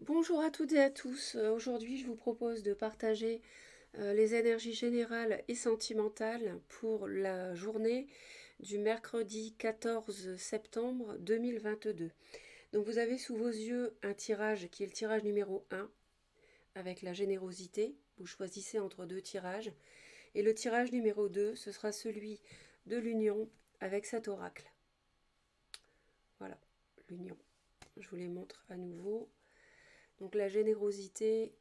Bonjour à toutes et à tous. Aujourd'hui, je vous propose de partager les énergies générales et sentimentales pour la journée du mercredi 14 septembre 2022. Donc vous avez sous vos yeux un tirage qui est le tirage numéro 1 avec la générosité. Vous choisissez entre deux tirages. Et le tirage numéro 2, ce sera celui de l'union avec cet oracle. Voilà, l'union. Je vous les montre à nouveau. Donc la générosité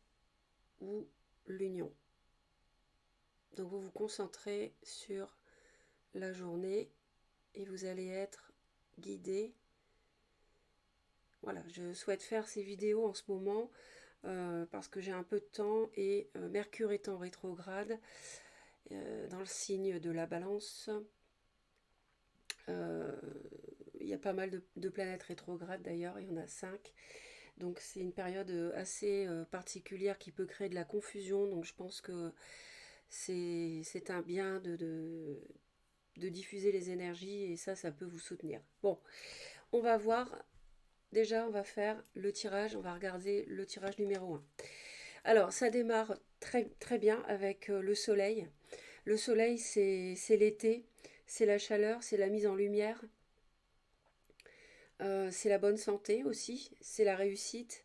ou l'union. Donc vous vous concentrez sur la journée et vous allez être guidé. Voilà, je souhaite faire ces vidéos en ce moment parce que j'ai un peu de temps et Mercure est en rétrograde dans le signe de la Balance. Euh, il y a pas mal de planètes rétrogrades d'ailleurs, il y en a 5. Donc c'est une période assez particulière qui peut créer de la confusion. Donc je pense que c'est un bien de diffuser les énergies et ça peut vous soutenir. Bon, on va voir. Déjà, on va faire le tirage. On va regarder le tirage numéro 1. Alors, ça démarre très, très bien avec le soleil. Le soleil, c'est l'été, c'est la chaleur, c'est la mise en lumière, c'est la bonne santé aussi, c'est la réussite.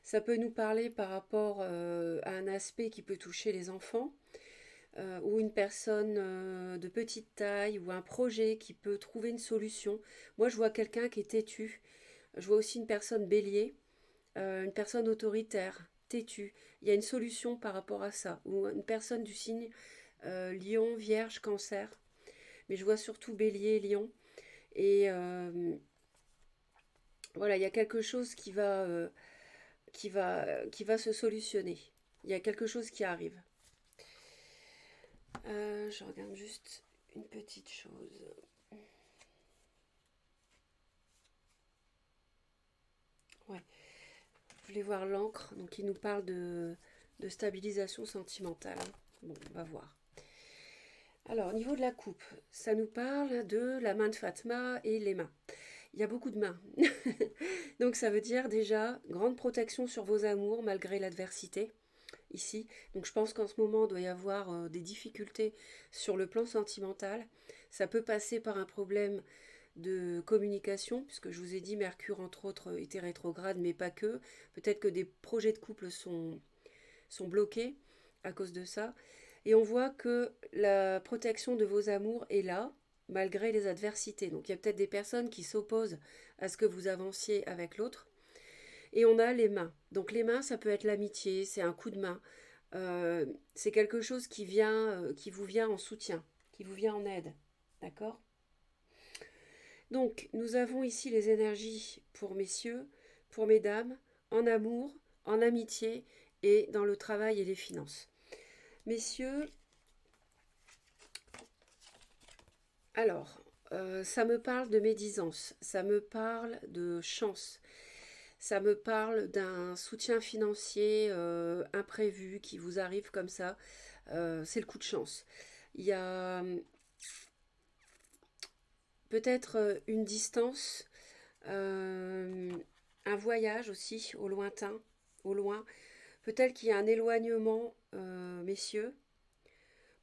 Ça peut nous parler par rapport à un aspect qui peut toucher les enfants ou une personne de petite taille ou un projet qui peut trouver une solution. Moi, je vois quelqu'un qui est têtu. Je vois aussi une personne bélier, une personne autoritaire, têtue. Il y a une solution par rapport à ça. Ou une personne du signe lion, vierge, cancer. Mais je vois surtout bélier, lion. Et voilà, il y a quelque chose qui va se solutionner. Il y a quelque chose qui arrive. Je regarde juste une petite chose. Ouais. Je voulais voir l'encre, donc il nous parle de stabilisation sentimentale. Bon, on va voir. Alors, au niveau de la coupe, ça nous parle de la main de Fatma et les mains. Il y a beaucoup de mains. Donc, ça veut dire déjà grande protection sur vos amours malgré l'adversité ici. Donc, je pense qu'en ce moment, il doit y avoir des difficultés sur le plan sentimental. Ça peut passer par un problème de communication, puisque je vous ai dit Mercure, entre autres, était rétrograde, mais pas que. Peut-être que des projets de couple sont bloqués à cause de ça. Et on voit que la protection de vos amours est là, malgré les adversités. Donc il y a peut-être des personnes qui s'opposent à ce que vous avanciez avec l'autre. Et on a les mains. Donc les mains, ça peut être l'amitié, c'est un coup de main. C'est quelque chose qui vous vient en soutien, qui vous vient en aide. D'accord. Donc nous avons ici les énergies pour messieurs, pour mesdames, en amour, en amitié et dans le travail et les finances. Messieurs, alors, ça me parle de médisance, ça me parle de chance, ça me parle d'un soutien financier imprévu qui vous arrive comme ça. C'est le coup de chance. Il y a peut-être une distance, euh, un voyage aussi au lointain, au loin. Peut-être qu'il y a un éloignement, messieurs,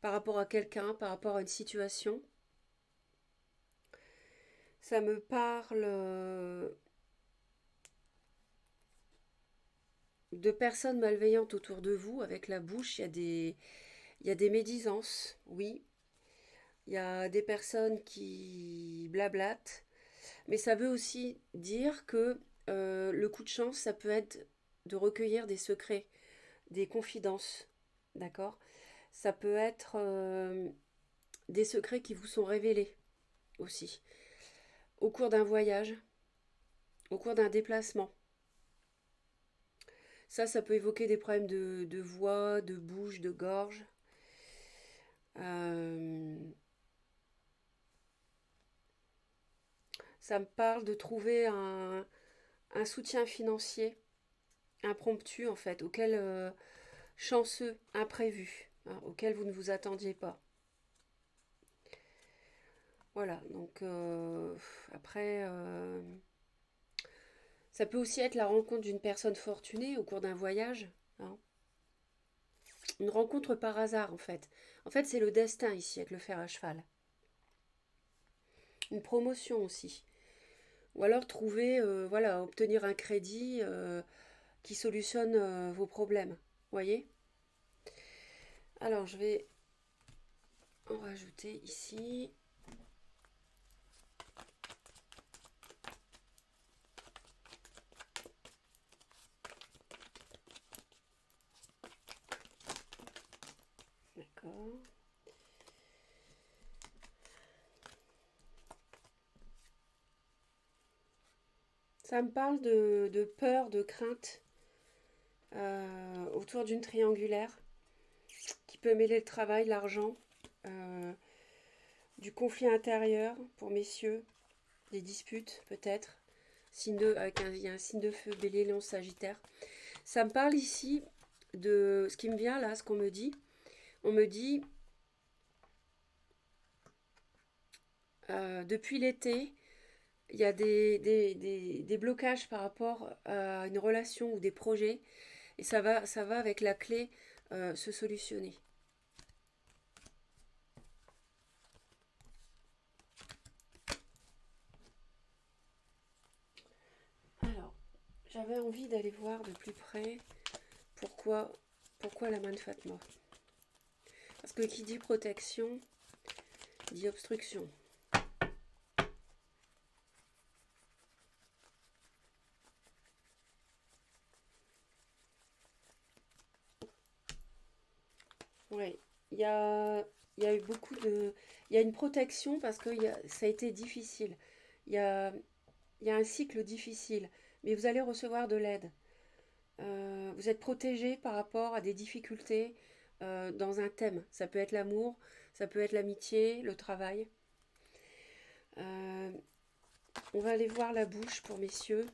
par rapport à quelqu'un, par rapport à une situation. Ça me parle de personnes malveillantes autour de vous. Avec la bouche, il y a des médisances, oui. Il y a des personnes qui blablatent. Mais ça veut aussi dire que le coup de chance, ça peut être de recueillir des secrets, des confidences. D'accord. Ça peut être des secrets qui vous sont révélés aussi. Au cours d'un voyage, au cours d'un déplacement. Ça peut évoquer des problèmes de voix, de bouche, de gorge. Euh, Ça me parle de trouver un soutien financier impromptu, en fait, auquel chanceux, imprévu, hein, auquel vous ne vous attendiez pas. Voilà, donc après, Ça peut aussi être la rencontre d'une personne fortunée au cours d'un voyage, hein. Une rencontre par hasard en fait. En fait, c'est le destin ici avec le fer à cheval. Une promotion aussi. Ou alors trouver, voilà, obtenir un crédit qui solutionne vos problèmes. Voyez? Alors, je vais en rajouter ici. D'accord. Ça me parle de peur, de crainte autour d'une triangulaire qui peut mêler le travail, l'argent, euh, du conflit intérieur pour messieurs, des disputes peut-être, signe de, il y a un signe de feu, bélier, lion, sagittaire. Ça me parle ici de ce qui me vient là, ce qu'on me dit. On me dit, depuis l'été, il y a des blocages par rapport à une relation ou des projets, et ça va avec la clé se solutionner. Alors, j'avais envie d'aller voir de plus près pourquoi, pourquoi la main de Fatma. Parce que qui dit protection, dit obstruction. Oui, il y a eu beaucoup de... Il y a une protection parce que ça a été difficile. Il y a, il y a un cycle difficile, mais vous allez recevoir de l'aide. Vous êtes protégé par rapport à des difficultés dans un thème. Ça peut être l'amour, ça peut être l'amitié, le travail. Euh, on va aller voir la bouche pour messieurs.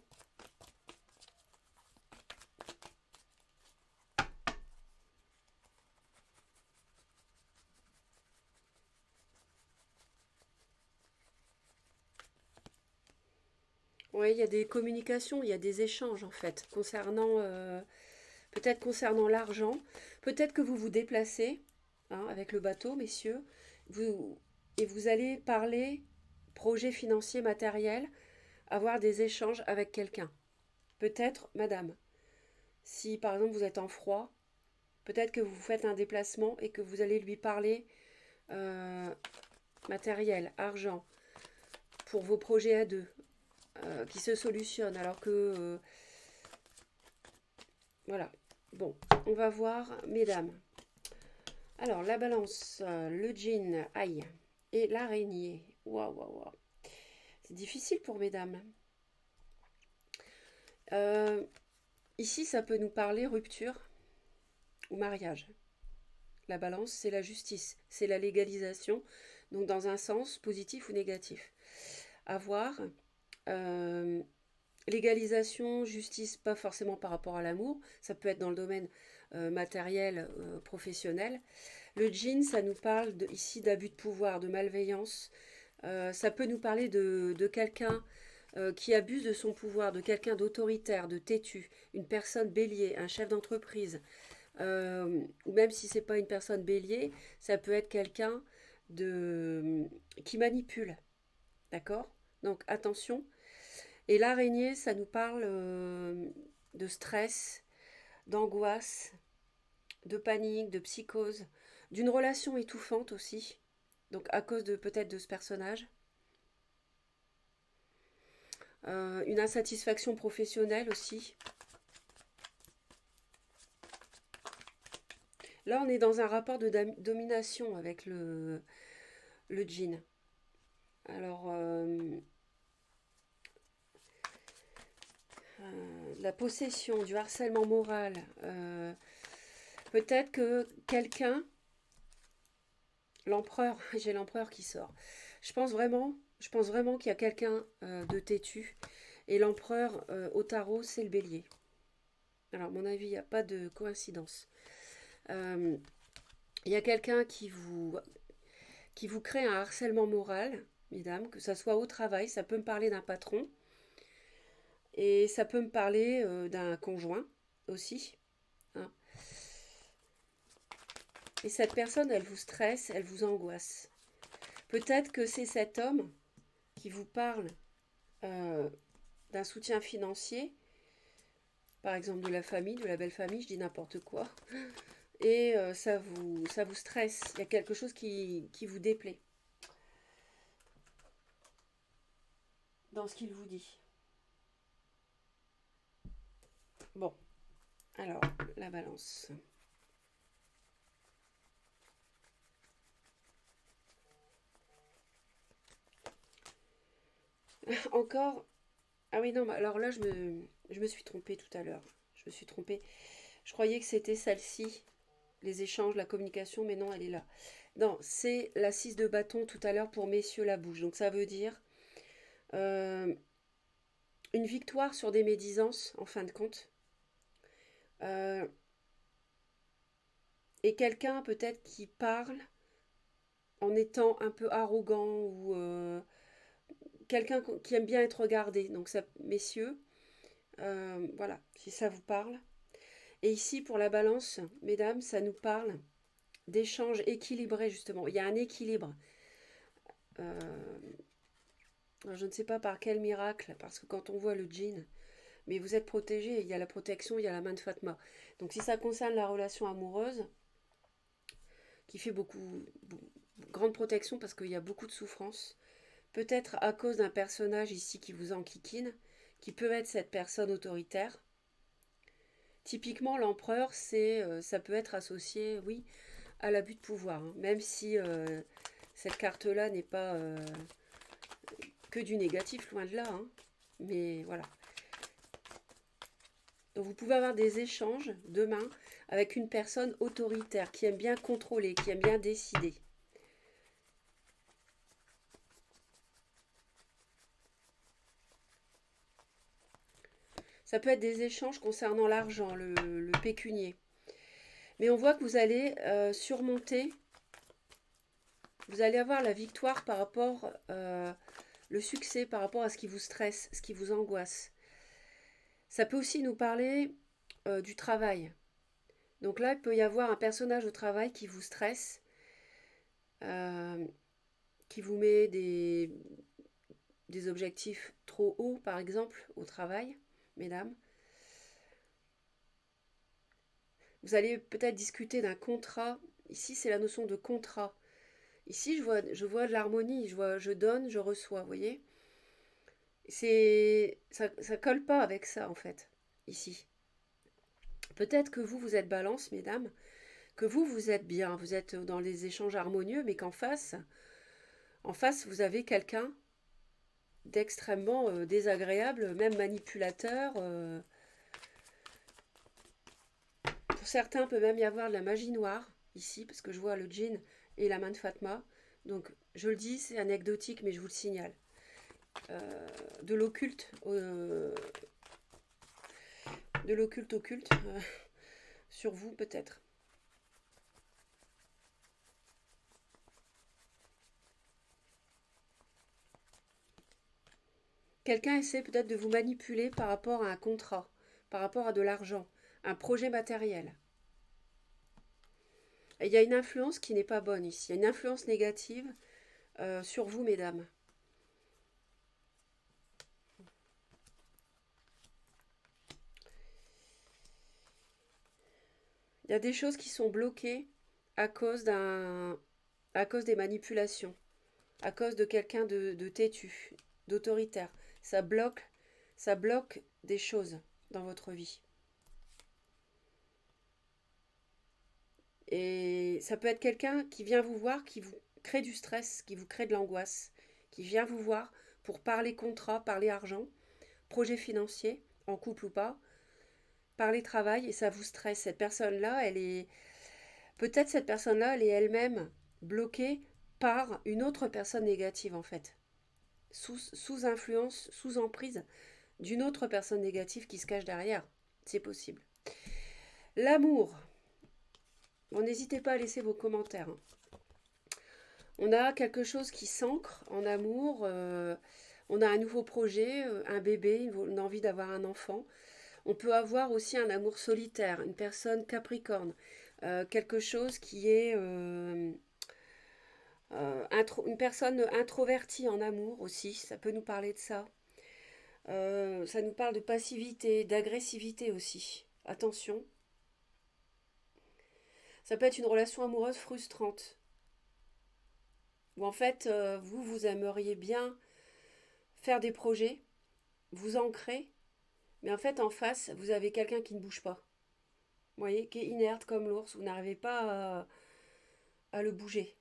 Oui, il y a des communications, il y a des échanges en fait, concernant peut-être concernant l'argent. Peut-être que vous vous déplacez hein, avec le bateau, messieurs, vous, et vous allez parler projet financier matériel, avoir des échanges avec quelqu'un. Peut-être, madame, si par exemple vous êtes en froid, peut-être que vous faites un déplacement et que vous allez lui parler euh, matériel, argent, pour vos projets à deux, qui se solutionnent, alors que voilà. Bon, on va voir, mesdames. Alors, la balance, le djinn, aïe, et l'araignée. Waouh, waouh, waouh. C'est difficile pour mesdames. Euh, ici, ça peut nous parler rupture ou mariage. La balance, c'est la justice, c'est la légalisation, donc dans un sens positif ou négatif. À voir. Euh, légalisation, justice, pas forcément par rapport à l'amour, ça peut être dans le domaine matériel, professionnel. Le djinn, ça nous parle ici d'abus de pouvoir, de malveillance. Ça peut nous parler de quelqu'un qui abuse de son pouvoir, de quelqu'un d'autoritaire, de têtu, une personne bélier, un chef d'entreprise. Ou même si c'est pas une personne bélier, ça peut être quelqu'un de qui manipule. D'accord? Donc attention. Et l'araignée, ça nous parle de stress, d'angoisse, de panique, de psychose, d'une relation étouffante aussi. Donc à cause de peut-être de ce personnage. Une insatisfaction professionnelle aussi. Là, on est dans un rapport de domination avec le djinn. Alors, la possession, du harcèlement moral. Peut-être que quelqu'un, l'empereur, j'ai l'empereur qui sort. Je pense vraiment qu'il y a quelqu'un de têtu. Et l'empereur au tarot, c'est le bélier. Alors, à mon avis, il n'y a pas de coïncidence. Euh, il y a quelqu'un qui vous crée un harcèlement moral, mesdames, que ça soit au travail, ça peut me parler d'un patron. Et ça peut me parler d'un conjoint aussi, hein. Et cette personne, elle vous stresse, elle vous angoisse. Peut-être que c'est cet homme qui vous parle euh, d'un soutien financier, par exemple de la famille, de la belle famille, je dis n'importe quoi, et ça vous stresse. Il y a quelque chose qui vous déplaît dans ce qu'il vous dit. Bon, alors, la balance. Encore. Ah oui, non, mais alors là, je me suis trompée tout à l'heure. Je me suis trompée. Je croyais que c'était celle-ci, les échanges, la communication, mais non, elle est là. Non, c'est la 6 de bâton tout à l'heure pour messieurs la bouche. Donc ça veut dire euh, une victoire sur des médisances, en fin de compte. Euh, et quelqu'un peut-être qui parle en étant un peu arrogant ou quelqu'un qui aime bien être regardé. Donc ça, messieurs, voilà, si ça vous parle. Et ici, pour la balance, mesdames, ça nous parle d'échanges équilibrés, justement. Il y a un équilibre. Euh, je ne sais pas par quel miracle, parce que quand on voit le djinn, mais vous êtes protégé, il y a la protection, il y a la main de Fatma. Donc si ça concerne la relation amoureuse, qui fait grande protection parce qu'il y a beaucoup de souffrance, peut-être à cause d'un personnage ici qui vous enquiquine, qui peut être cette personne autoritaire. Typiquement, l'empereur, ça peut être associé, oui, à l'abus de pouvoir, hein, même si cette carte-là n'est pas que du négatif, loin de là, hein, mais voilà. Donc vous pouvez avoir des échanges demain avec une personne autoritaire qui aime bien contrôler, qui aime bien décider. Ça peut être des échanges concernant l'argent, le pécunier. Mais on voit que vous allez surmonter, vous allez avoir la victoire par rapport, le succès par rapport à ce qui vous stresse, ce qui vous angoisse. Ça peut aussi nous parler du travail. Donc là, il peut y avoir un personnage au travail qui vous stresse, euh, qui vous met des objectifs trop hauts, par exemple, au travail, mesdames. Vous allez peut-être discuter d'un contrat. Ici, c'est la notion de contrat. Ici, je vois de l'harmonie. Je donne, je reçois, vous voyez. Ça colle pas avec ça, en fait, ici. Peut-être que vous êtes balance, mesdames, que vous êtes bien, vous êtes dans les échanges harmonieux, mais en face, vous avez quelqu'un d'extrêmement désagréable, même manipulateur. Pour certains, il peut même y avoir de la magie noire ici, parce que je vois le djinn et la main de Fatma. Donc, je le dis, c'est anecdotique, mais je vous le signale. De l'occulte, occulte, sur vous peut-être. Quelqu'un essaie peut-être de vous manipuler par rapport à un contrat, par rapport à de l'argent, un projet matériel. Et il y a une influence qui n'est pas bonne ici. Il y a une influence négative sur vous, mesdames. Il y a des choses qui sont bloquées à cause à cause des manipulations, à cause de quelqu'un de têtu, d'autoritaire. Ça bloque des choses dans votre vie. Et ça peut être quelqu'un qui vient vous voir, qui vous crée du stress, qui vous crée de l'angoisse, qui vient vous voir pour parler contrat, parler argent, projet financier, en couple ou pas, parler travail, et ça vous stresse. Cette personne-là, peut-être cette personne-là, elle est elle-même bloquée par une autre personne négative en fait, sous influence, sous emprise d'une autre personne négative qui se cache derrière. C'est possible. L'amour. Bon, n'hésitez pas à laisser vos commentaires, hein. On a quelque chose qui s'ancre en amour. On a un nouveau projet, un bébé, une envie d'avoir un enfant. On peut avoir aussi un amour solitaire, une personne capricorne, quelque chose qui est une personne introvertie en amour aussi, ça peut nous parler de ça. Ça nous parle de passivité, d'agressivité aussi. Attention, ça peut être une relation amoureuse frustrante. Où en fait, vous aimeriez bien faire des projets, vous ancrer, mais en fait en face, vous avez quelqu'un qui ne bouge pas. Vous voyez, qui est inerte comme l'ours, vous n'arrivez pas à le bouger.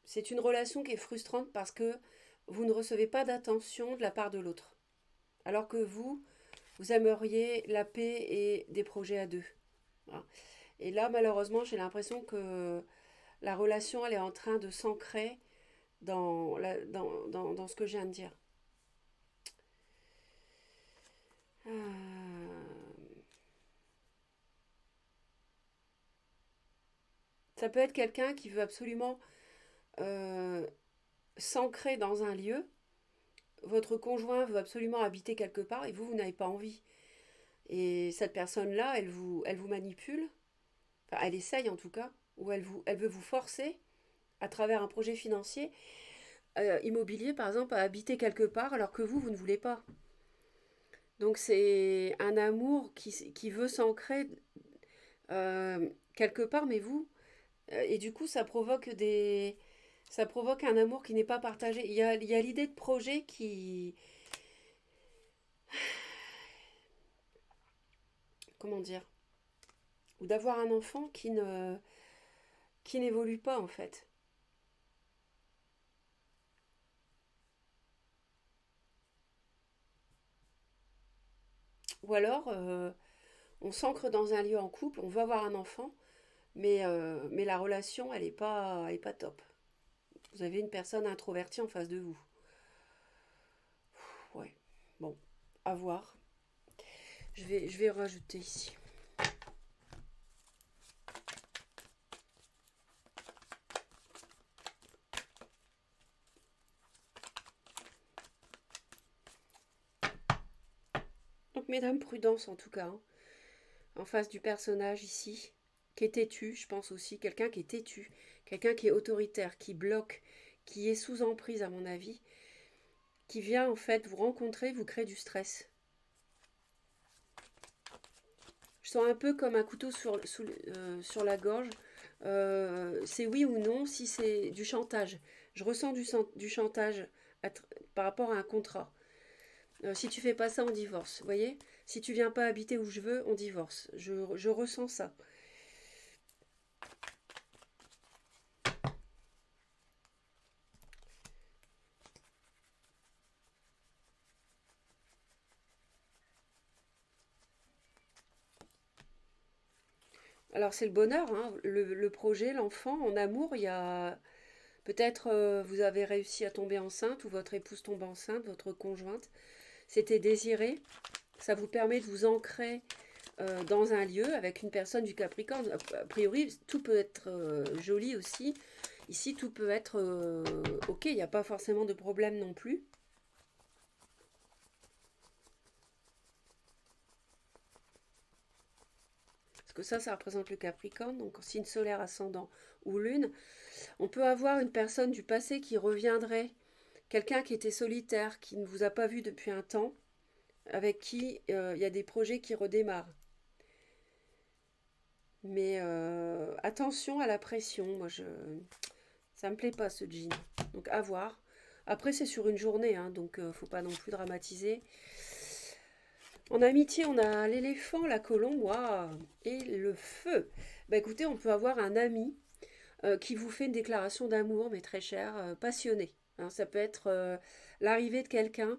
C'est une relation qui est frustrante parce que vous ne recevez pas d'attention de la part de l'autre. Alors que vous aimeriez la paix et des projets à deux. Voilà. Et là, malheureusement, j'ai l'impression que la relation, elle est en train de s'ancrer dans ce que je viens de dire. Ça peut être quelqu'un qui veut absolument euh, s'ancrer dans un lieu. Votre conjoint veut absolument habiter quelque part et vous n'avez pas envie. Et cette personne-là, elle vous manipule, enfin, elle essaye en tout cas, ou elle veut vous forcer à travers un projet financier, immobilier par exemple, à habiter quelque part alors que vous ne voulez pas. Donc c'est un amour qui veut s'ancrer quelque part, mais vous, et du coup ça provoque un amour qui n'est pas partagé. Il y a l'idée de projet comment dire, ou d'avoir un enfant qui n'évolue pas en fait. Ou alors, on s'ancre dans un lieu en couple, on veut avoir un enfant, mais la relation, elle est pas top. Vous avez une personne introvertie en face de vous. Ouais, bon, à voir. Je vais rajouter ici. Donc, mesdames, prudence en tout cas, hein, en face du personnage ici, qui est têtu, je pense aussi, quelqu'un qui est têtu, quelqu'un qui est autoritaire, qui bloque, qui est sous emprise à mon avis, qui vient en fait vous rencontrer, vous créer du stress. Je sens un peu comme un couteau sur la gorge. C'est oui ou non si c'est du chantage. Je ressens du chantage par rapport à un contrat. Si tu fais pas ça, on divorce. Vous voyez? Si tu viens pas habiter où je veux, on divorce. Je ressens ça. Alors c'est le bonheur, hein, le projet, l'enfant, en amour, il y a peut-être vous avez réussi à tomber enceinte ou votre épouse tombe enceinte, votre conjointe. C'était désiré. Ça vous permet de vous ancrer dans un lieu avec une personne du Capricorne. A priori, tout peut être joli aussi. Ici, tout peut être ok, il n'y a pas forcément de problème non plus. Parce que ça représente le Capricorne, donc signe solaire, ascendant ou lune. On peut avoir une personne du passé qui reviendrait, quelqu'un qui était solitaire, qui ne vous a pas vu depuis un temps, avec qui il y a des projets qui redémarrent. Mais attention à la pression, ça me plaît pas ce jean. Donc à voir. Après c'est sur une journée, hein, donc faut pas non plus dramatiser. En amitié, on a l'éléphant, la colombe, waouh, et le feu. Bah écoutez, on peut avoir un ami qui vous fait une déclaration d'amour, mais très chère, passionnée. Hein, ça peut être l'arrivée de quelqu'un,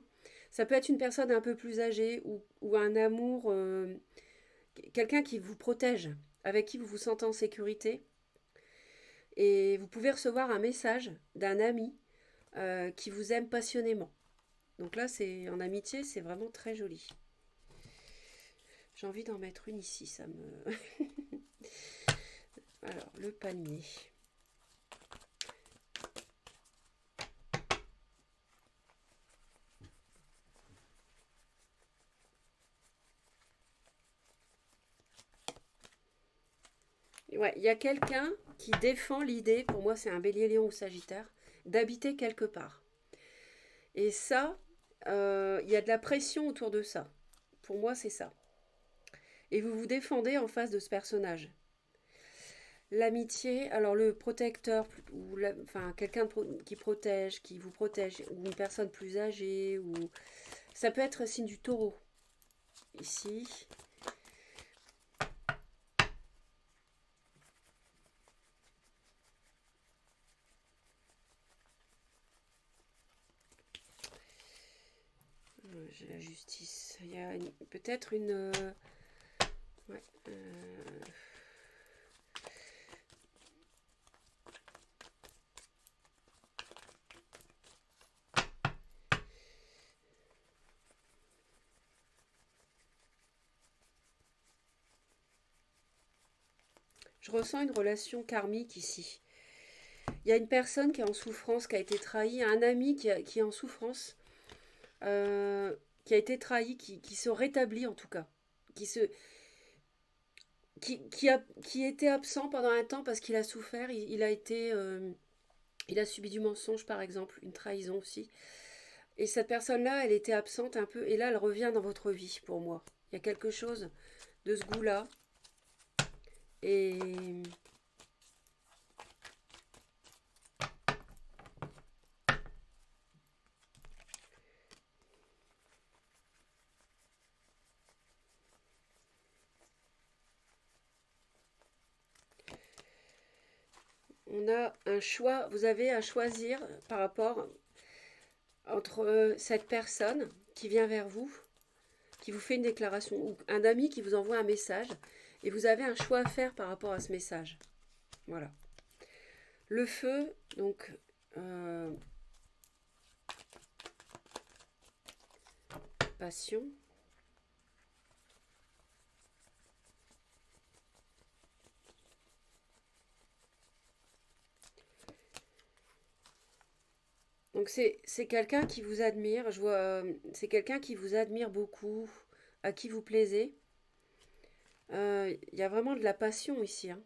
ça peut être une personne un peu plus âgée ou un amour, quelqu'un qui vous protège, avec qui vous vous sentez en sécurité. Et vous pouvez recevoir un message d'un ami qui vous aime passionnément. Donc là, c'est en amitié, c'est vraiment très joli. J'ai envie d'en mettre une ici, ça me... Alors, le panier. Ouais, il y a quelqu'un qui défend l'idée, pour moi c'est un bélier, lion ou sagittaire, d'habiter quelque part. Et ça, il y a de la pression autour de ça. Pour moi c'est ça. Et vous vous défendez en face de ce personnage. L'amitié, alors le protecteur, ou enfin quelqu'un qui protège, qui vous protège, ou une personne plus âgée, ou ça peut être signe du taureau. Ici, j'ai la justice. Il y a peut-être une... ouais, je ressens une relation karmique ici. Il y a une personne qui est en souffrance, qui a été trahie, un ami qui est en souffrance, qui a été trahi, qui se rétablit en tout cas, qui, se, qui était absent pendant un temps parce qu'il a souffert, il a été, il a subi du mensonge par exemple, une trahison aussi. Et cette personne-là, elle était absente un peu, et là, elle revient dans votre vie pour moi. Il y a quelque chose de ce goût-là. Et on a un choix, vous avez à choisir par rapport entre cette personne qui vient vers vous, qui vous fait une déclaration, ou un ami qui vous envoie un message, et vous avez un choix à faire par rapport à ce message. Voilà. Le feu, donc, passion. Donc c'est quelqu'un qui vous admire, je vois, c'est quelqu'un qui vous admire beaucoup, à qui vous plaisez. Il y a vraiment de la passion ici, hein.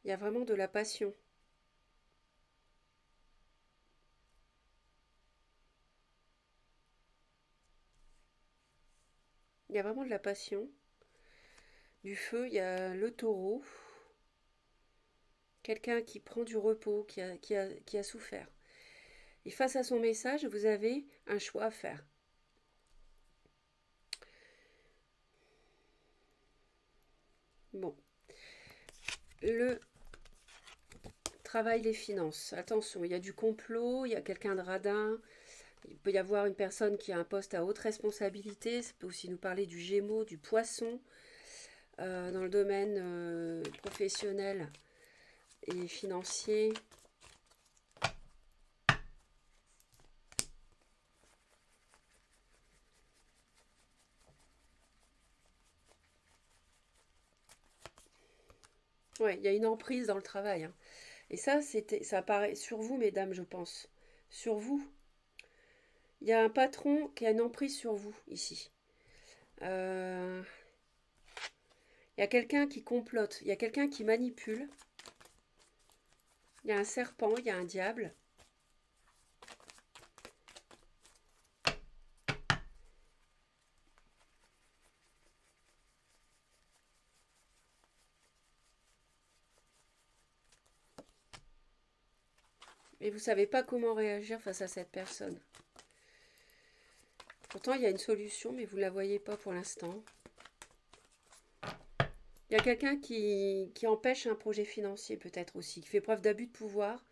Il y a vraiment de la passion. Il y a vraiment de la passion. Du feu, il y a le taureau. Quelqu'un qui prend du repos, qui a souffert. Et face à son message, vous avez un choix à faire. Bon. Le travail, les finances. Attention, il y a du complot, il y a quelqu'un de radin. Il peut y avoir une personne qui a un poste à haute responsabilité. Ça peut aussi nous parler du Gémeaux, du Poisson. Dans le domaine professionnel et financier. Ouais, il y a une emprise dans le travail, hein. Et ça apparaît sur vous, mesdames, je pense. Sur vous. Il y a un patron qui a une emprise sur vous, ici. Euh, il y a quelqu'un qui complote, il y a quelqu'un qui manipule. Il y a un serpent, il y a un diable. Et vous ne savez pas comment réagir face à cette personne. Pourtant, il y a une solution, mais vous ne la voyez pas pour l'instant. Il y a quelqu'un qui empêche un projet financier peut-être aussi, qui fait preuve d'abus de pouvoir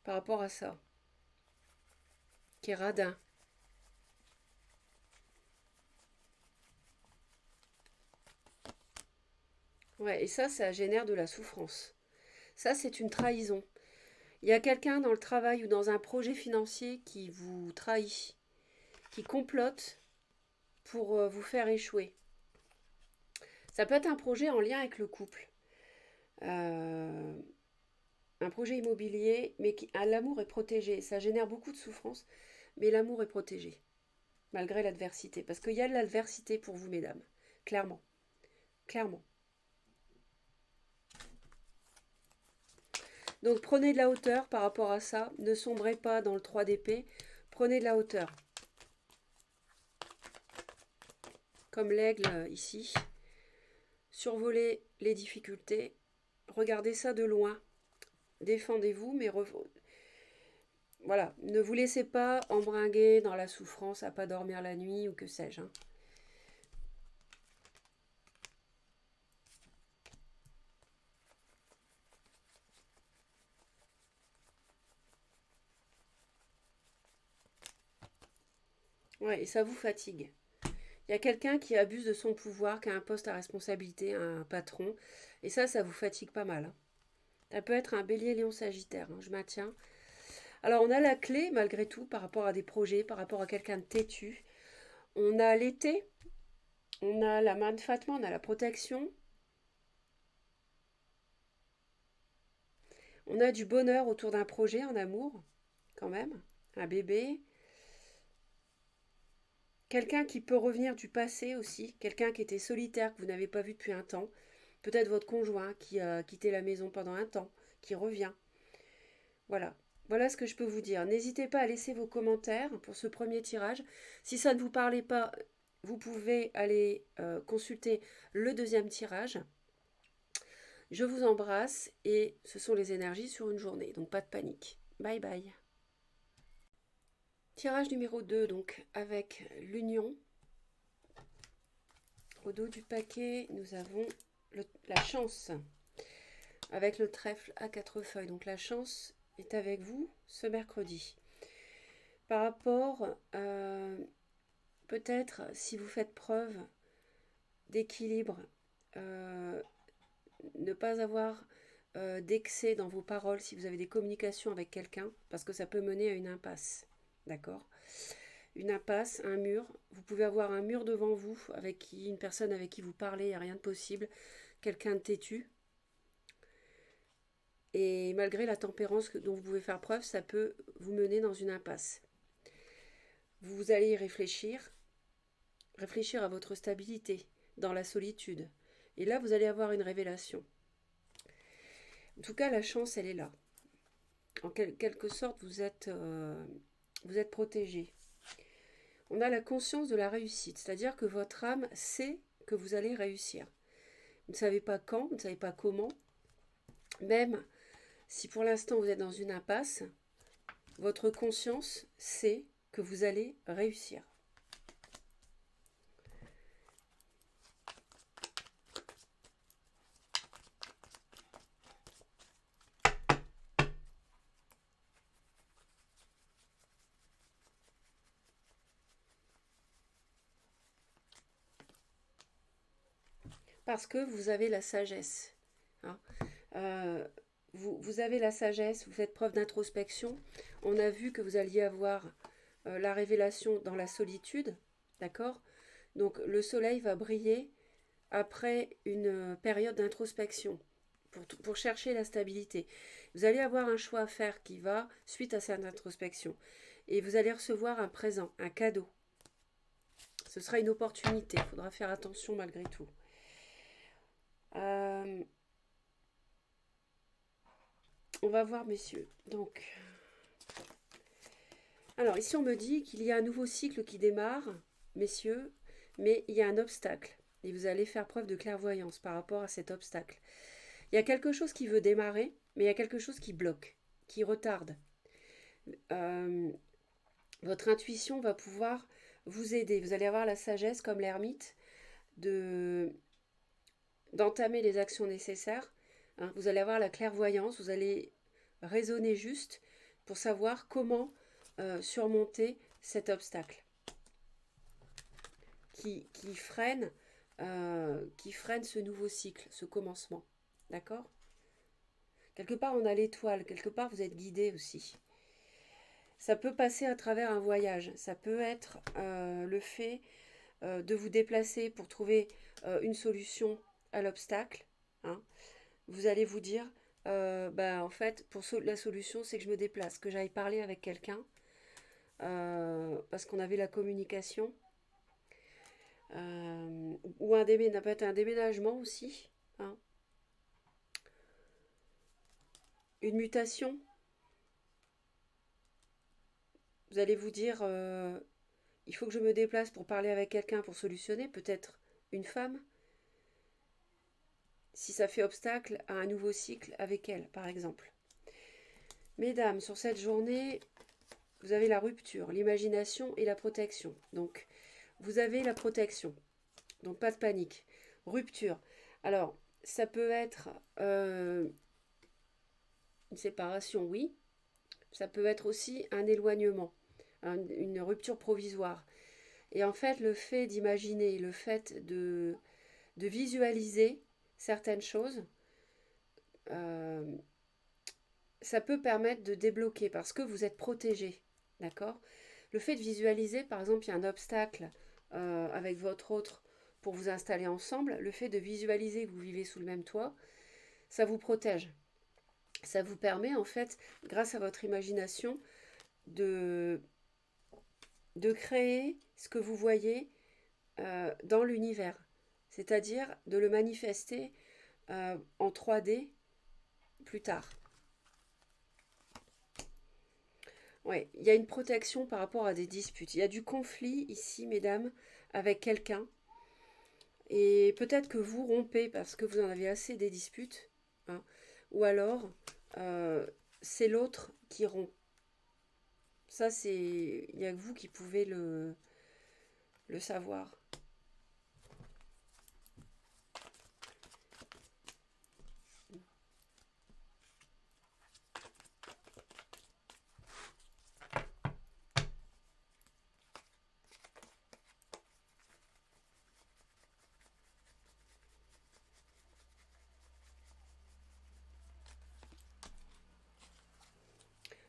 par rapport à ça, qui est radin. Ouais, et ça génère de la souffrance. Ça, c'est une trahison. Il y a quelqu'un dans le travail ou dans un projet financier qui vous trahit, qui complote pour vous faire échouer. Ça peut être un projet en lien avec le couple. Euh, un projet immobilier, mais l'amour est protégé. Ça génère beaucoup de souffrance, mais l'amour est protégé, malgré l'adversité. Parce qu'il y a de l'adversité pour vous, mesdames. Clairement. Clairement. Donc prenez de la hauteur par rapport à ça. Ne sombrez pas dans le 3 d'épée. Prenez de la hauteur. Comme l'aigle ici. Survolez les difficultés. Regardez ça de loin. Défendez-vous, mais voilà, ne vous laissez pas embringuer dans la souffrance à pas dormir la nuit ou que sais-je. Hein. Ouais, et ça vous fatigue. Il y a quelqu'un qui abuse de son pouvoir, qui a un poste à responsabilité, un patron, et ça vous fatigue pas mal. Hein. Ça peut être un bélier lion sagittaire, hein, je maintiens. Alors on a la clé malgré tout par rapport à des projets, par rapport à quelqu'un de têtu. On a l'été, on a la main de Fatma, on a la protection. On a du bonheur autour d'un projet en amour, quand même. Un bébé. Quelqu'un qui peut revenir du passé aussi. Quelqu'un qui était solitaire, que vous n'avez pas vu depuis un temps. Peut-être votre conjoint qui a quitté la maison pendant un temps, qui revient. Voilà. Voilà ce que je peux vous dire. N'hésitez pas à laisser vos commentaires pour ce premier tirage. Si ça ne vous parlait pas, vous pouvez aller consulter le deuxième tirage. Je vous embrasse et ce sont les énergies sur une journée, donc pas de panique. Bye bye. Tirage numéro 2, donc avec l'union. Au dos du paquet, nous avons la chance avec le trèfle à 4 feuilles. Donc la chance est avec vous ce mercredi. Par rapport, peut-être si vous faites preuve d'équilibre, ne pas avoir d'excès dans vos paroles si vous avez des communications avec quelqu'un, parce que ça peut mener à une impasse. D'accord ? Une impasse, un mur. Vous pouvez avoir un mur devant vous, avec qui, une personne avec qui vous parlez, il n'y a rien de possible. Quelqu'un de têtu. Et malgré la tempérance dont vous pouvez faire preuve, ça peut vous mener dans une impasse. Vous allez y réfléchir à votre stabilité dans la solitude. Et là, vous allez avoir une révélation. En tout cas, la chance, elle est là. En quelque sorte, vous êtes protégé. On a la conscience de la réussite, c'est-à-dire que votre âme sait que vous allez réussir. Vous ne savez pas quand, vous ne savez pas comment. Même si pour l'instant vous êtes dans une impasse, votre conscience sait que vous allez réussir. Parce que vous avez la sagesse. Hein. Vous avez la sagesse, vous faites preuve d'introspection. On a vu que vous alliez avoir la révélation dans la solitude. D'accord ? Donc le soleil va briller après une période d'introspection pour chercher la stabilité. Vous allez avoir un choix à faire qui va suite à cette introspection. Et vous allez recevoir un présent, un cadeau. Ce sera une opportunité. Il faudra faire attention malgré tout. On va voir, messieurs. Donc, alors ici on me dit qu'il y a un nouveau cycle qui démarre, messieurs, mais il y a un obstacle. Et vous allez faire preuve de clairvoyance par rapport à cet obstacle. Il y a quelque chose qui veut démarrer, mais il y a quelque chose qui bloque, qui retarde. Votre intuition va pouvoir vous aider. Vous allez avoir la sagesse, comme l'ermite, d'entamer les actions nécessaires. Hein. Vous allez avoir la clairvoyance, vous allez raisonner juste pour savoir comment surmonter cet obstacle qui freine ce nouveau cycle, ce commencement. D'accord ? Quelque part, on a l'étoile. Quelque part, vous êtes guidé aussi. Ça peut passer à travers un voyage. Ça peut être le fait de vous déplacer pour trouver une solution à l'obstacle. Hein. Vous allez vous dire, en fait, la solution, c'est que je me déplace, que j'aille parler avec quelqu'un, parce qu'on avait la communication. Ou ça peut être un déménagement aussi. Hein. une mutation. Vous allez vous dire, il faut que je me déplace pour parler avec quelqu'un pour solutionner, peut-être une femme, si ça fait obstacle à un nouveau cycle avec elle, par exemple. Mesdames, sur cette journée, vous avez la rupture, l'imagination et la protection. Donc, vous avez la protection. Donc, pas de panique. Rupture. Alors, ça peut être une séparation, oui. Ça peut être aussi un éloignement, une rupture provisoire. Et en fait, le fait d'imaginer, le fait de visualiser certaines choses, euh, ça peut permettre de débloquer parce que vous êtes protégé. D'accord? Le fait de visualiser, par exemple, il y a un obstacle avec votre autre pour vous installer ensemble. Le fait de visualiser que vous vivez sous le même toit, ça vous protège. Ça vous permet, en fait, grâce à votre imagination, de, de créer ce que vous voyez dans l'univers. C'est-à-dire de le manifester en 3D plus tard. Ouais, il y a une protection par rapport à des disputes. Il y a du conflit ici, mesdames, avec quelqu'un. Et peut-être que vous rompez parce que vous en avez assez des disputes. Hein. Ou alors, euh, c'est l'autre qui rompt. Ça, c'est... Il n'y a que vous qui pouvez le savoir.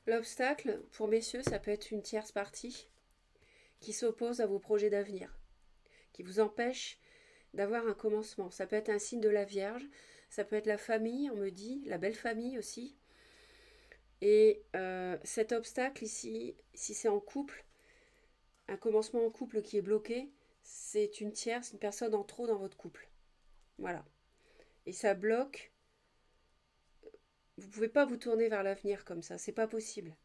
L'obstacle, pour messieurs, ça peut être une tierce partie qui s'oppose à vos projets d'avenir, qui vous empêche d'avoir un commencement. Ça peut être un signe de la Vierge, ça peut être la famille, on me dit, la belle famille aussi. Et cet obstacle ici, si c'est en couple, un commencement en couple qui est bloqué, c'est une tierce, une personne en trop dans votre couple. Voilà. Et ça bloque. Vous ne pouvez pas vous tourner vers l'avenir comme ça, c'est pas possible.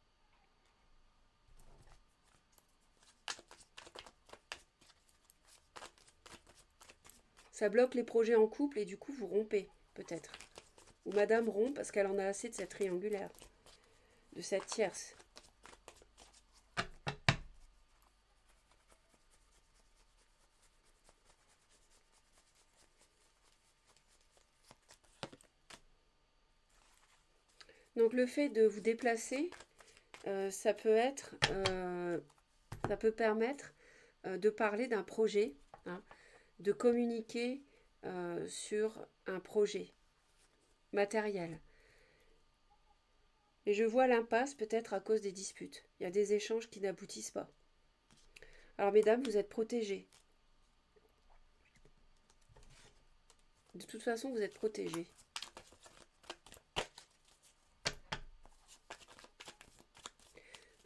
Ça bloque les projets en couple et du coup vous rompez, peut-être. Ou madame rompt parce qu'elle en a assez de cette triangulaire, de cette tierce. Donc le fait de vous déplacer, ça peut être, ça peut permettre de parler d'un projet, hein, de communiquer sur un projet matériel. Et je vois l'impasse peut-être à cause des disputes. Il y a des échanges qui n'aboutissent pas. Alors mesdames, vous êtes protégées. De toute façon, vous êtes protégées.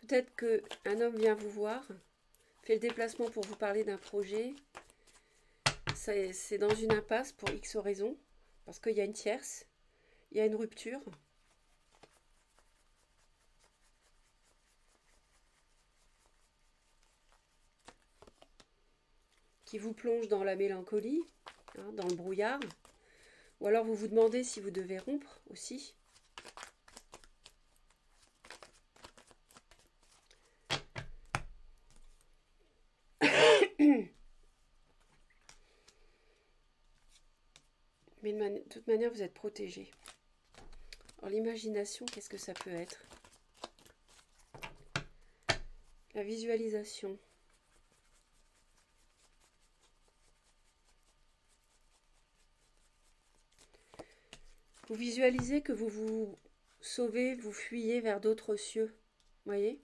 Peut-être qu'un homme vient vous voir, fait le déplacement pour vous parler d'un projet. C'est dans une impasse pour X raisons, parce qu'il y a une tierce, il y a une rupture. Qui vous plonge dans la mélancolie, hein, dans le brouillard. Ou alors vous vous demandez si vous devez rompre aussi. Mais de toute manière, vous êtes protégé. Alors l'imagination, qu'est-ce que ça peut être? La visualisation. Vous visualisez que vous vous sauvez, vous fuyez vers d'autres cieux. Voyez?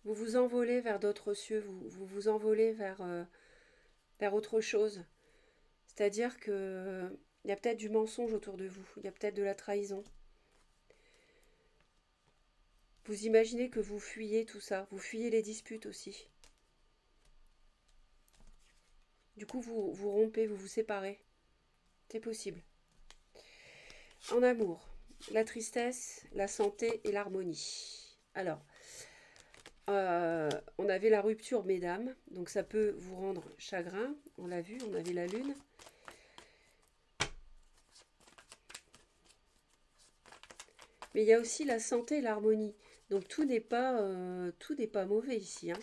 Vous vous envolez vers d'autres cieux, vous vous envolez vers autre chose. C'est-à-dire que il y a peut-être du mensonge autour de vous, il y a peut-être de la trahison. Vous imaginez que vous fuyez tout ça, vous fuyez les disputes aussi. Du coup, vous rompez, vous vous séparez. C'est possible. En amour. la tristesse, la santé et l'harmonie. Alors, on avait la rupture, mesdames, donc ça peut vous rendre chagrin. On l'a vu, on avait la lune. Mais il y a aussi la santé et l'harmonie. Donc tout n'est pas mauvais ici, hein.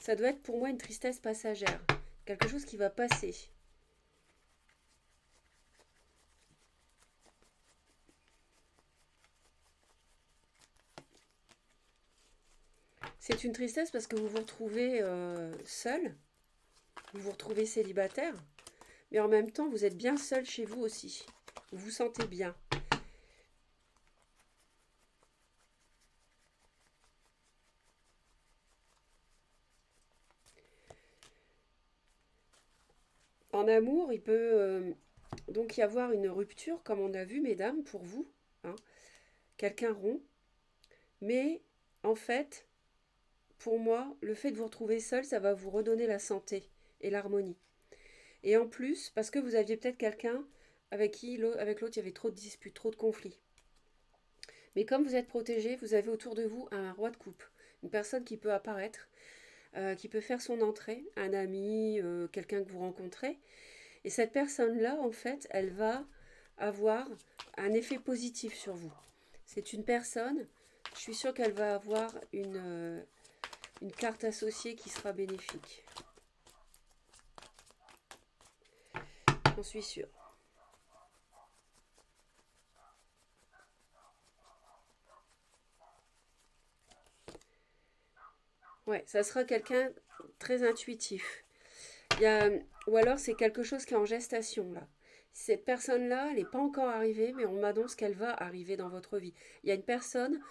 Ça doit être pour moi une tristesse passagère. Quelque chose qui va passer. C'est une tristesse parce que vous vous retrouvez seul, vous vous retrouvez célibataire, mais en même temps, vous êtes bien seul chez vous aussi. Vous vous sentez bien. En amour, il peut donc y avoir une rupture, comme on a vu, mesdames, pour vous, hein. Quelqu'un rompt, mais en fait, pour moi, le fait de vous retrouver seul, ça va vous redonner la santé et l'harmonie. Et en plus, parce que vous aviez peut-être quelqu'un avec l'autre, il y avait trop de disputes, trop de conflits. Mais comme vous êtes protégé, vous avez autour de vous un roi de coupe, une personne qui peut apparaître, qui peut faire son entrée, un ami, quelqu'un que vous rencontrez. Et cette personne-là, en fait, elle va avoir un effet positif sur vous. C'est une personne, je suis sûre qu'elle va avoir une carte associée qui sera bénéfique. J'en suis sûre. Ouais, ça sera quelqu'un très intuitif. Il y a, ou alors c'est quelque chose qui est en gestation là. Cette personne-là, elle n'est pas encore arrivée, mais on m'annonce qu'elle va arriver dans votre vie. Il y a une personne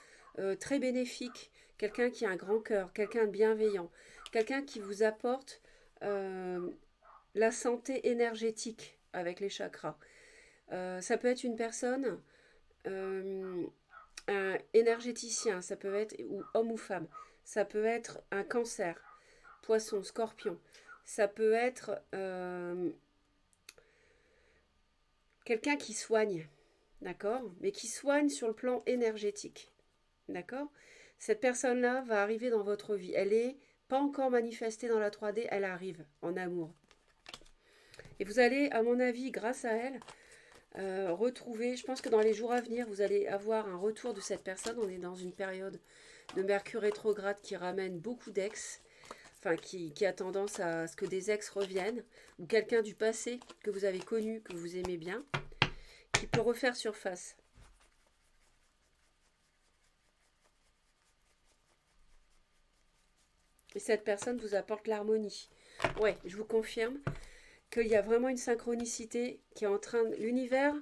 très bénéfique, quelqu'un qui a un grand cœur, quelqu'un de bienveillant, quelqu'un qui vous apporte euh, la santé énergétique avec les chakras. Ça peut être une personne, euh, un énergéticien, ça peut être ou homme ou femme, ça peut être un cancer, poisson, scorpion, ça peut être quelqu'un qui soigne, d'accord, mais qui soigne sur le plan énergétique, d'accord. Cette personne-là va arriver dans votre vie. Elle est pas encore manifestée dans la 3D, elle arrive en amour. Et vous allez, à mon avis, grâce à elle, retrouver, je pense que dans les jours à venir, vous allez avoir un retour de cette personne. On est dans une période de Mercure rétrograde qui ramène beaucoup d'ex, enfin qui a tendance à ce que des ex reviennent, ou quelqu'un du passé que vous avez connu, que vous aimez bien, qui peut refaire surface. Et cette personne vous apporte l'harmonie. Ouais, je vous confirme qu'il y a vraiment une synchronicité qui est en train de... L'univers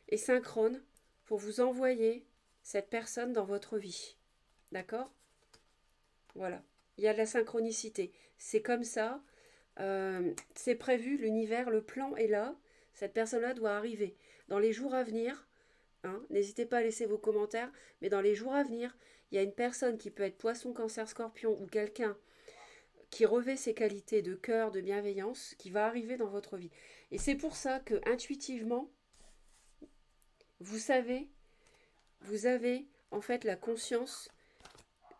est synchrone pour vous envoyer cette personne dans votre vie. D'accord? Voilà. Il y a de la synchronicité. C'est comme ça. C'est prévu. L'univers, le plan est là. Cette personne-là doit arriver. Dans les jours à venir, hein, n'hésitez pas à laisser vos commentaires, mais dans les jours à venir, il y a une personne qui peut être poisson, cancer, scorpion ou quelqu'un qui revêt ses qualités de cœur, de bienveillance, qui va arriver dans votre vie. Et c'est pour ça que intuitivement, vous savez, vous avez en fait la conscience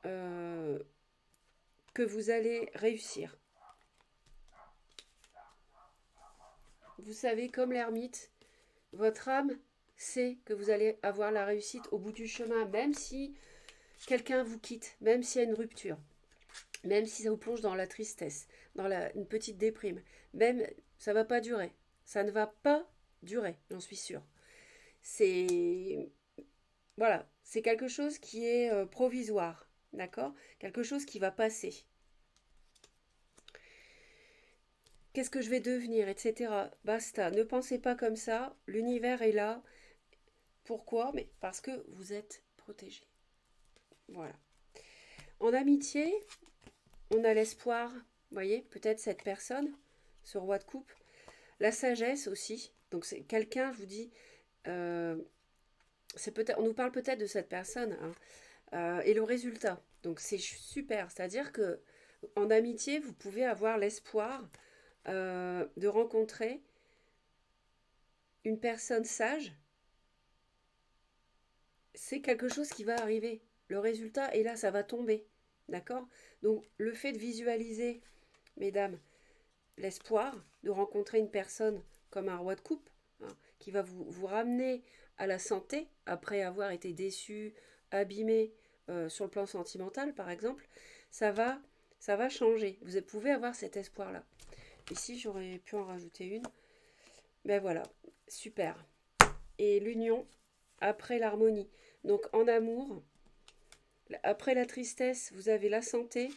euh, que vous allez réussir. Vous savez, comme l'ermite, votre âme sait que vous allez avoir la réussite au bout du chemin, même si quelqu'un vous quitte, même s'il y a une rupture, même si ça vous plonge dans la tristesse, dans une petite déprime, même ça ne va pas durer. Ça ne va pas durer, j'en suis sûre. C'est voilà, c'est quelque chose qui est provisoire, d'accord? Quelque chose qui va passer. Qu'est-ce que je vais devenir, etc. Basta, ne pensez pas comme ça. L'univers est là. Pourquoi? Mais parce que vous êtes protégé. Voilà. En amitié, on a l'espoir, vous voyez, peut-être cette personne, ce roi de coupe, la sagesse aussi. Donc c'est quelqu'un, je vous dis, euh, c'est peut-être, on nous parle peut-être de cette personne, hein, et le résultat. Donc c'est super, c'est-à-dire que en amitié, vous pouvez avoir l'espoir de rencontrer une personne sage c'est quelque chose qui va arriver. Le résultat est là, ça va tomber. D'accord? Donc le fait de visualiser, mesdames, l'espoir de rencontrer une personne comme un roi de coupe, hein, qui va vous ramener à la santé après avoir été déçu, abîmé sur le plan sentimental, par exemple, ça va, ça va changer. Vous pouvez avoir cet espoir-là. Ici, j'aurais pu en rajouter une. Ben voilà, super. Et l'union après l'harmonie. Donc en amour, après la tristesse, vous avez la santé,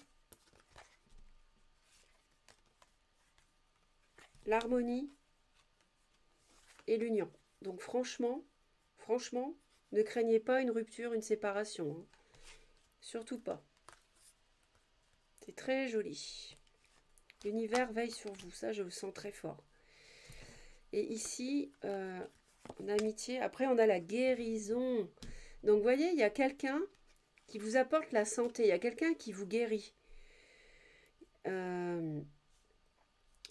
l'harmonie et l'union. Donc franchement, ne craignez pas une rupture, une séparation. Hein. Surtout pas. C'est très joli. L'univers veille sur vous, ça je le sens très fort. Et ici, en amitié, après on a la guérison. Donc vous voyez, il y a quelqu'un qui vous apporte la santé, il y a quelqu'un qui vous guérit. Euh,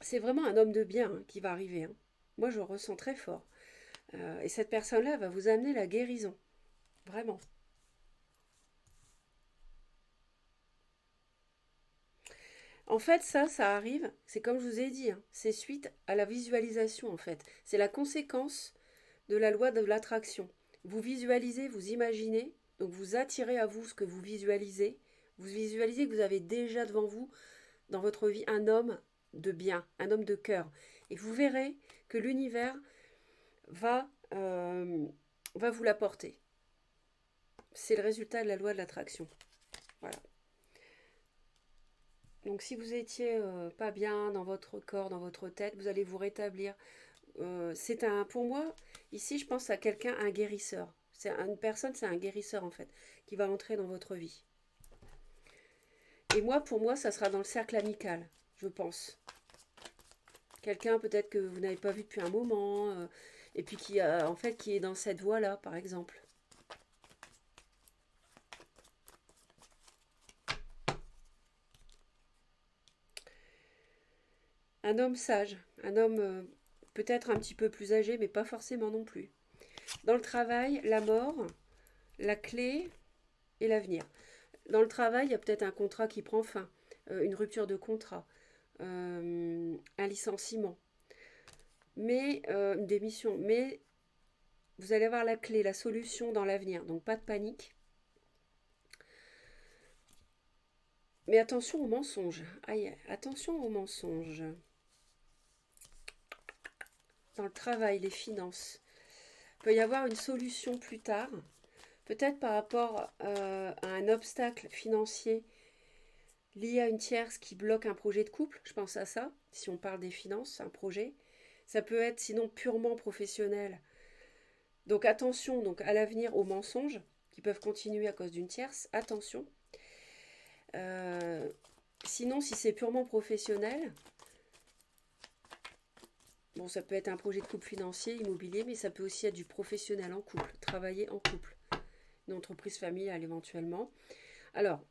c'est vraiment un homme de bien hein, qui va arriver. Hein. Moi je le ressens très fort. Et cette personne-là va vous amener la guérison. Vraiment. En fait, ça arrive, c'est comme je vous ai dit, hein, c'est suite à la visualisation en fait. C'est la conséquence de la loi de l'attraction. Vous visualisez, vous imaginez, donc vous attirez à vous ce que vous visualisez. Vous visualisez que vous avez déjà devant vous, dans votre vie, un homme de bien, un homme de cœur. Et vous verrez que l'univers va, va vous l'apporter. C'est le résultat de la loi de l'attraction. Voilà. Donc si vous étiez pas bien dans votre corps, dans votre tête, vous allez vous rétablir. C'est un, pour moi, ici, je pense à quelqu'un, un guérisseur. C'est une personne, c'est un guérisseur en fait, qui va entrer dans votre vie. Et moi, pour moi, ça sera dans le cercle amical, je pense. Quelqu'un peut-être que vous n'avez pas vu depuis un moment, et puis qui a, en fait, qui est dans cette voie-là, par exemple. Un homme sage, un homme peut-être un petit peu plus âgé, mais pas forcément non plus. Dans le travail, la mort, la clé et l'avenir. Dans le travail, il y a peut-être un contrat qui prend fin, une rupture de contrat, un licenciement, mais une démission. Mais vous allez avoir la clé, la solution dans l'avenir. Donc pas de panique. Mais attention aux mensonges. Aïe, attention aux mensonges. Dans le travail, les finances. Il peut y avoir une solution plus tard, peut-être par rapport à un obstacle financier lié à une tierce qui bloque un projet de couple. Je pense à ça, si on parle des finances, un projet. Ça peut être sinon purement professionnel. Donc attention donc à l'avenir aux mensonges qui peuvent continuer à cause d'une tierce. Attention. Euh, Sinon, si c'est purement professionnel, bon, ça peut être un projet de couple financier, immobilier, mais ça peut aussi être du professionnel en couple, travailler en couple, une entreprise familiale éventuellement. Alors,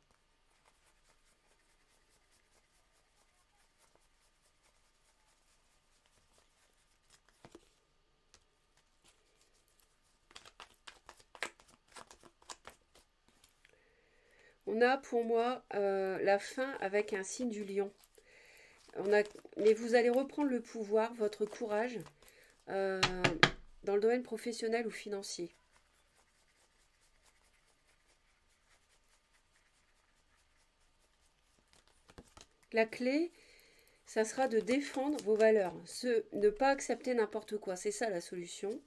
on a pour moi la fin avec un signe du lion. Mais vous allez reprendre le pouvoir, votre courage, euh, dans le domaine professionnel ou financier. La clé, ça sera de défendre vos valeurs, ne pas accepter n'importe quoi. C'est ça la solution.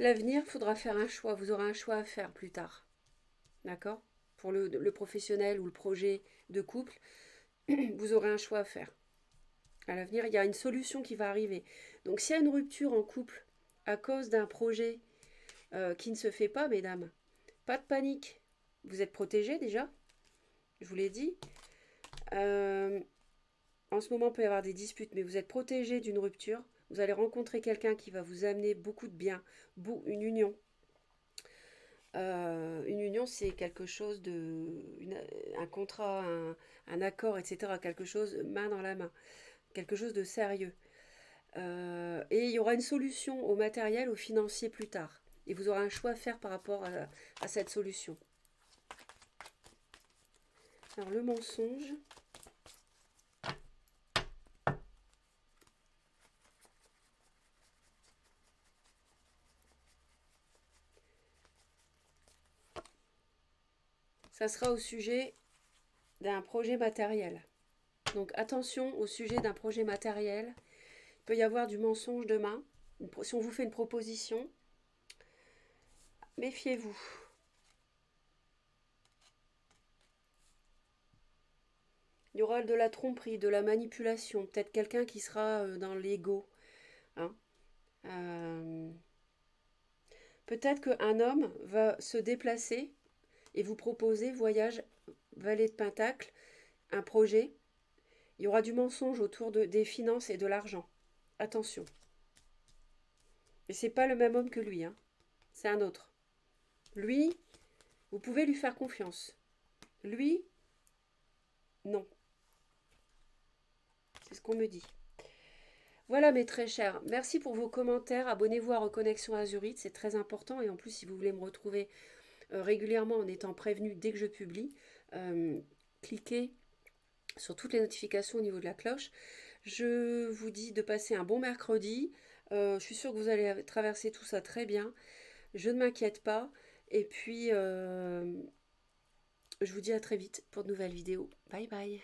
L'avenir, il faudra faire un choix. Vous aurez un choix à faire plus tard. D'accord? Pour le professionnel ou le projet de couple, vous aurez un choix à faire. À l'avenir, il y a une solution qui va arriver. Donc s'il y a une rupture en couple à cause d'un projet qui ne se fait pas, mesdames, pas de panique. Vous êtes protégés déjà, je vous l'ai dit. En ce moment, il peut y avoir des disputes, mais vous êtes protégés d'une rupture. Vous allez rencontrer quelqu'un qui va vous amener beaucoup de bien, une union. Une union, c'est quelque chose un contrat, un accord, etc. Quelque chose main dans la main, quelque chose de sérieux. Et il y aura une solution au matériel, au financier plus tard. Et vous aurez un choix à faire par rapport à cette solution. Alors le mensonge. Ça sera au sujet d'un projet matériel. Donc attention au sujet d'un projet matériel. Il peut y avoir du mensonge demain. Si on vous fait une proposition, méfiez-vous. Il y aura de la tromperie, de la manipulation, peut-être quelqu'un qui sera dans l'ego. Hein. Euh, Peut-être qu'un homme va se déplacer et vous proposer voyage valet de Pentacle, un projet. Il y aura du mensonge autour des finances et de l'argent. Attention. Et c'est pas le même homme que lui, hein. C'est un autre. Lui, vous pouvez lui faire confiance. Lui, non. C'est ce qu'on me dit. Voilà mes très chers, merci pour vos commentaires, abonnez-vous à Reconnexion Azurite, c'est très important et en plus si vous voulez me retrouver régulièrement en étant prévenu dès que je publie, cliquez sur toutes les notifications au niveau de la cloche. Je vous dis de passer un bon mercredi, je suis sûre que vous allez traverser tout ça très bien, je ne m'inquiète pas et puis je vous dis à très vite pour de nouvelles vidéos. Bye bye.